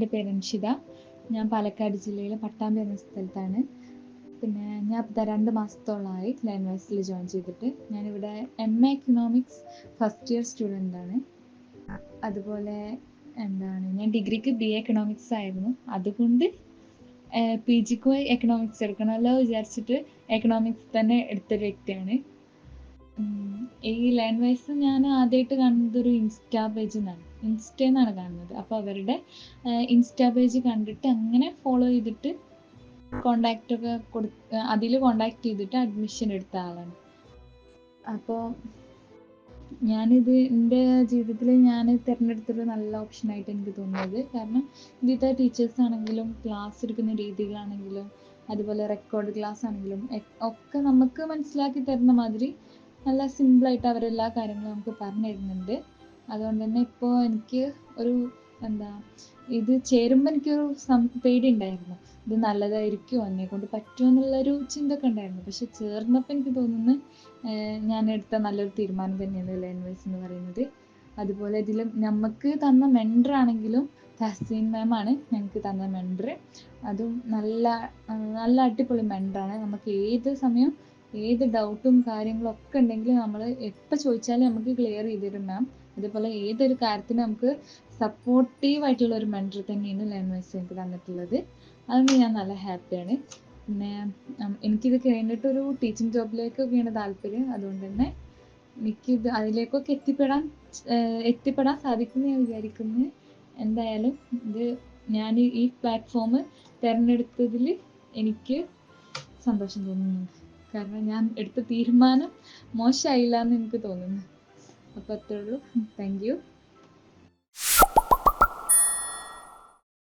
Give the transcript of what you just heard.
എൻ്റെ പേര് അൻഷിത. ഞാൻ പാലക്കാട് ജില്ലയിലെ പട്ടാമ്പി എന്ന സ്ഥലത്താണ്. പിന്നെ ഞാൻ ഇപ്പോൾ 2 മാസത്തോളമായി ലേൺവൈസിൽ ജോയിൻ ചെയ്തിട്ട്. ഞാനിവിടെ MA economics first year student ആണ്. അതുപോലെ ഞാൻ ഡിഗ്രിക്ക് BA എക്കണോമിക്സ് ആയിരുന്നു. അതുകൊണ്ട് PGക്ക് എക്കണോമിക്സ് എടുക്കണമല്ലോ വിചാരിച്ചിട്ട് എക്കണോമിക്സ് തന്നെ എടുത്തൊരു വ്യക്തിയാണ്. ഈ ലേൺവൈസ് ഞാൻ ആദ്യമായിട്ട് കാണുന്നത് ഒരു ഇൻസ്റ്റാ പേജിൽ നിന്നാണ്. ഇൻസ്റ്റയിൽ നിന്നാണ് കാണുന്നത്. അപ്പോൾ അവരുടെ ഇൻസ്റ്റാ പേജ് കണ്ടിട്ട് അങ്ങനെ ഫോളോ ചെയ്തിട്ട് അതിൽ കോണ്ടാക്ട് ചെയ്തിട്ട് അഡ്മിഷൻ എടുത്ത ആളാണ്. അപ്പോൾ ഞാനിത് എൻ്റെ ജീവിതത്തിൽ ഞാൻ തിരഞ്ഞെടുത്തൊരു നല്ല ഓപ്ഷനായിട്ട് എനിക്ക് തോന്നുന്നത്. കാരണം ഇതിലത്തെ ടീച്ചേഴ്സ് ആണെങ്കിലും ക്ലാസ് എടുക്കുന്ന രീതികളാണെങ്കിലും അതുപോലെ റെക്കോർഡ് ക്ലാസ് ആണെങ്കിലും ഒക്കെ നമുക്ക് മനസ്സിലാക്കി തരുന്ന മാതിരി നല്ല സിമ്പിളായിട്ട് അവരെല്ലാ കാര്യങ്ങളും നമുക്ക് പറഞ്ഞു തരുന്നുണ്ട്. അതുകൊണ്ട് തന്നെ ഇപ്പോൾ എനിക്ക് ഒരു ഇത് ചേരുമ്പോൾ എനിക്കൊരു പേടി ഉണ്ടായിരുന്നു. ഇത് നല്ലതായിരിക്കുമോ, എന്നെക്കൊണ്ട് പറ്റുമോ എന്നുള്ളൊരു ചിന്തയൊക്കെ ഉണ്ടായിരുന്നു. പക്ഷെ ചേർന്നപ്പോൾ എനിക്ക് തോന്നുന്നു ഞാൻ എടുത്ത നല്ലൊരു തീരുമാനം തന്നെയാണ് ലേൺവൈസ് എന്ന് പറയുന്നത്. അതുപോലെ ഇതിൽ നമുക്ക് തന്ന മെൻറ്റർ ആണെങ്കിലും തഹസീൻ മാമാണ് ഞങ്ങൾക്ക് തന്ന മെൻറ്റർ. അതും നല്ല അടിപൊളി മെൻറ്ററാണ്. നമുക്ക് ഏത് സമയം ഏത് ഡൗട്ടും കാര്യങ്ങളും ഒക്കെ ഉണ്ടെങ്കിലും നമ്മൾ എപ്പോൾ ചോദിച്ചാലും നമുക്ക് ക്ലിയർ ചെയ്ത് തരും മാം. അതുപോലെ ഏതൊരു കാര്യത്തിനും നമുക്ക് സപ്പോർട്ടീവായിട്ടുള്ള ഒരു മെൻറ്റർ തന്നെയാണ് ലേൺവൈസ് എനിക്ക് തന്നിട്ടുള്ളത്. അതുകൊണ്ട് ഞാൻ നല്ല ഹാപ്പിയാണ്. പിന്നെ എനിക്കിത് കഴിഞ്ഞിട്ടൊരു ടീച്ചിങ് ജോബിലേക്കൊക്കെയാണ് താല്പര്യം. അതുകൊണ്ട് തന്നെ എനിക്കിത് അതിലേക്കൊക്കെ എത്തിപ്പെടാൻ സാധിക്കുമെന്ന് ഞാൻ വിചാരിക്കുന്നു. എന്തായാലും ഞാൻ ഈ പ്ലാറ്റ്ഫോം തിരഞ്ഞെടുത്തതിൽ എനിക്ക് സന്തോഷം തോന്നുന്നുണ്ട്. കാരണം ഞാൻ എടുത്ത തീരുമാനം മോശമായില്ല എന്ന് എനിക്ക് തോന്നുന്നു. അപ്പോൾ അത്രേ ഉള്ളൂ. Thank you.